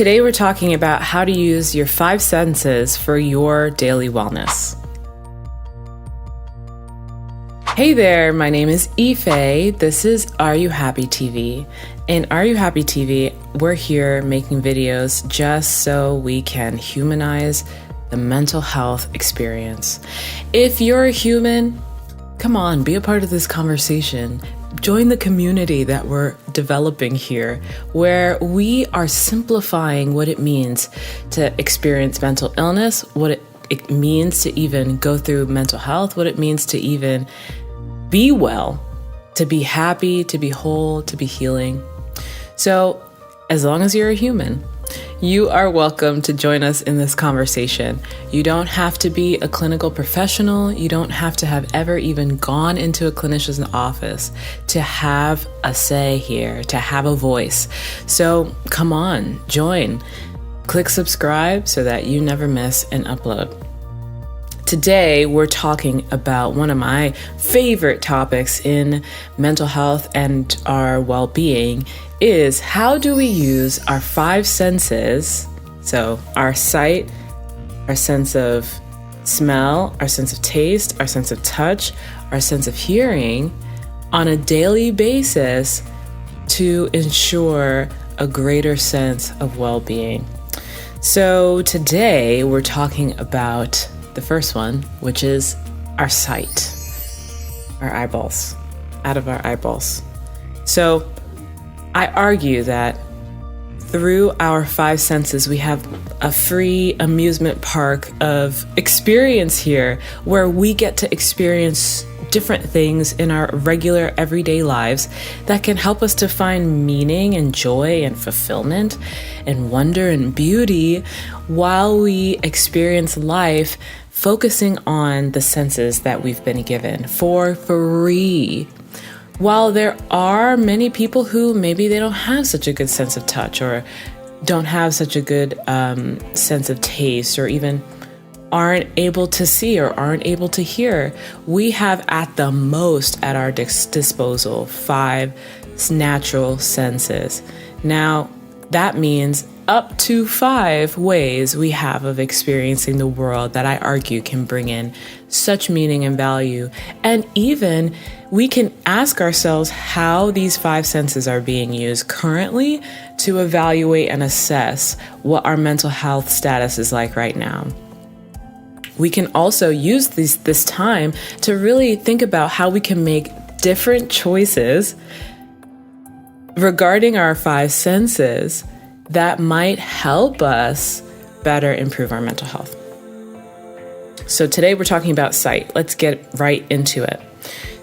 Today we're talking about how to use your five senses for your daily wellness. Hey there, my name is Ife. This is Are You Happy TV. In Are You Happy TV, we're here making videos just so we can humanize the mental health experience. If you're a human, come on, be a part of this conversation. Join the community that we're developing here, where we are simplifying what it means to experience mental illness, what it means to even go through mental health, what it means to even be well, to be happy, to be whole, to be healing. So as long as you're a human, you are welcome to join us in this conversation. You don't have to be a clinical professional. You don't have to have ever even gone into a clinician's office to have a say here, to have a voice. So come on, join. Click subscribe so that you never miss an upload. Today, we're talking about one of my favorite topics in mental health and our well-being is how do we use our five senses, so our sight, our sense of smell, our sense of taste, our sense of touch, our sense of hearing, on a daily basis to ensure a greater sense of well-being. So today, we're talking about the first one, which is our sight, our eyeballs, out of our eyeballs. So I argue that through our five senses, we have a free amusement park of experience here where we get to experience different things in our regular everyday lives that can help us to find meaning and joy and fulfillment and wonder and beauty while we experience life focusing on the senses that we've been given for free. While there are many people who maybe they don't have such a good sense of touch or don't have such a good sense of taste or even aren't able to see or aren't able to hear, we have at the most at our disposal five natural senses. Now, that means up to 5 ways we have of experiencing the world that I argue can bring in such meaning and value. And even we can ask ourselves how these 5 senses are being used currently to evaluate and assess what our mental health status is like right now. We can also use this time to really think about how we can make different choices regarding our 5 senses that might help us better improve our mental health. So today we're talking about sight. Let's get right into it.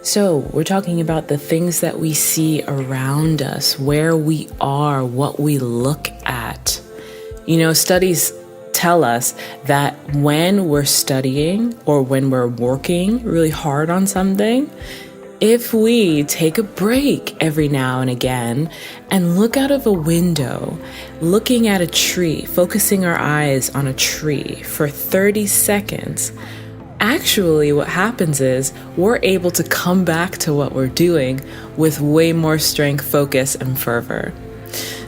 So we're talking about the things that we see around us, where we are, what we look at. You know, studies tell us that when we're studying or when we're working really hard on something, if we take a break every now and again and look out of a window, looking at a tree, focusing our eyes on a tree for 30 seconds, actually what happens is we're able to come back to what we're doing with way more strength, focus, and fervor.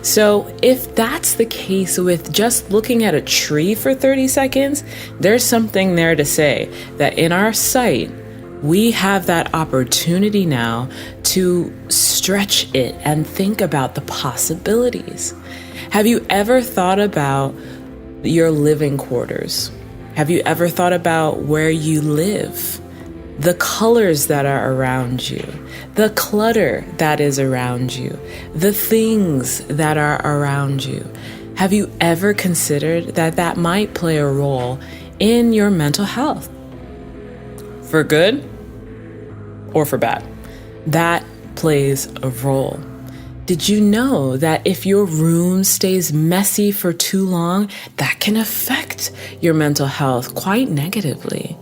So if that's the case with just looking at a tree for 30 seconds, there's something there to say that in our sight, we have that opportunity now to stretch it and think about the possibilities. Have you ever thought about your living quarters? Have you ever thought about where you live? The colors that are around you, the clutter that is around you, the things that are around you. Have you ever considered that that might play a role in your mental health? For good or for bad? That plays a role. Did you know that if your room stays messy for too long, that can affect your mental health quite negatively?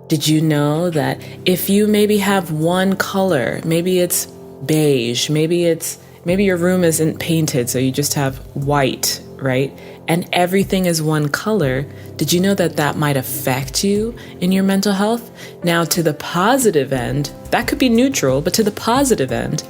Did you know that if you maybe have one color, maybe it's beige, maybe your room isn't painted, so you just have white, right? And everything is one color. Did you know that that might affect you in your mental health? Now, to the positive end, that could be neutral, but to the positive end,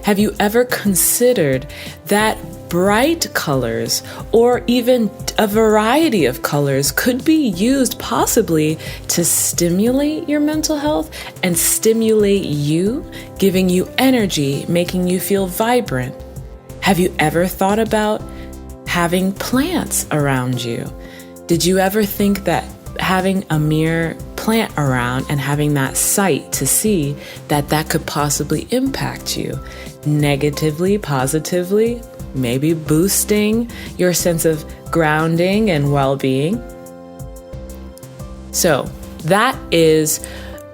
have you ever considered that bright colors or even a variety of colors could be used possibly to stimulate your mental health and stimulate you, giving you energy, making you feel vibrant. Have you ever thought about having plants around you? Did you ever think that having a mere plant around and having that sight to see that could possibly impact you negatively, positively, maybe boosting your sense of grounding and well-being? So that is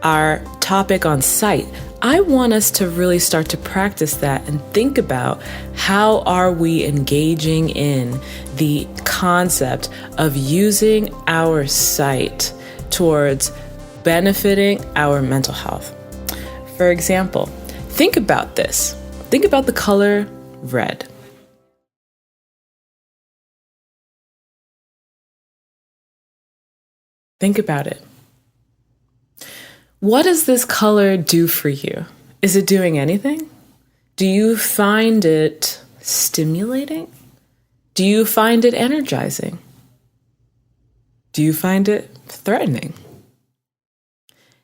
our topic on sight. I want us to really start to practice that and think about how are we engaging in the concept of using our sight towards benefiting our mental health. For example, think about this. Think about the color red. Think about it. What does this color do for you? Is it doing anything? Do you find it stimulating? Do you find it energizing? Do you find it threatening?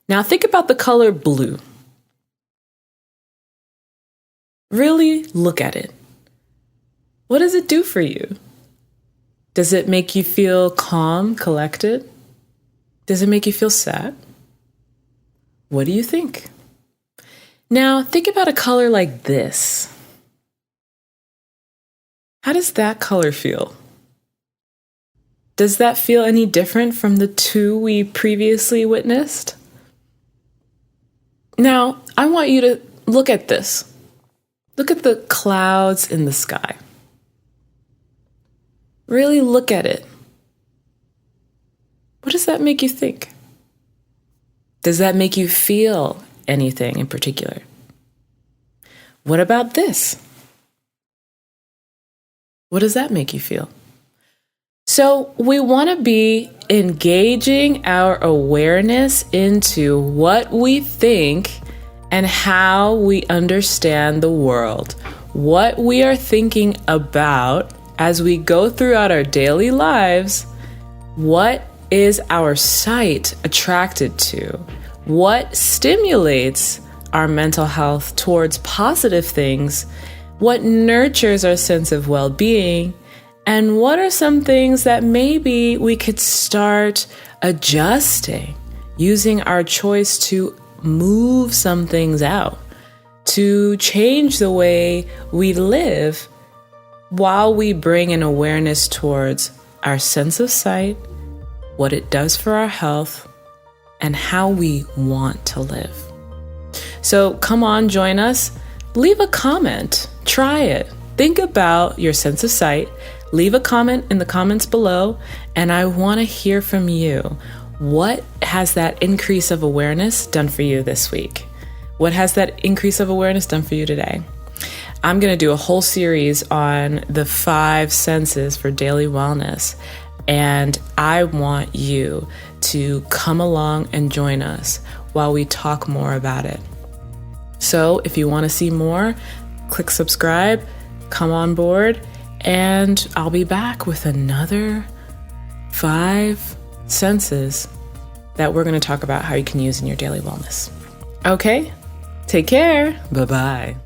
Now think about the color blue. Really look at it. What does it do for you? Does it make you feel calm, collected? Does it make you feel sad? What do you think? Now, think about a color like this. How does that color feel? Does that feel any different from the two we previously witnessed? Now, I want you to look at this. Look at the clouds in the sky. Really look at it. What does that make you think? Does that make you feel anything in particular? What about this? What does that make you feel? So we want to be engaging our awareness into what we think and how we understand the world, what we are thinking about as we go throughout our daily lives. What is our sight attracted to? What stimulates our mental health towards positive things? What nurtures our sense of well-being? And what are some things that maybe we could start adjusting, using our choice to move some things out, to change the way we live while we bring an awareness towards our sense of sight, what it does for our health, and how we want to live. So come on, join us. Leave a comment. Try it. Think about your sense of sight. Leave a comment in the comments below, and I want to hear from you. What has that increase of awareness done for you this week? What has that increase of awareness done for you today? I'm going to do a whole series on the 5 senses for daily wellness, and I want you to come along and join us while we talk more about it. So if you want to see more, click subscribe, come on board, and I'll be back with another 5 senses that we're going to talk about how you can use in your daily wellness. Okay, take care. Bye-bye.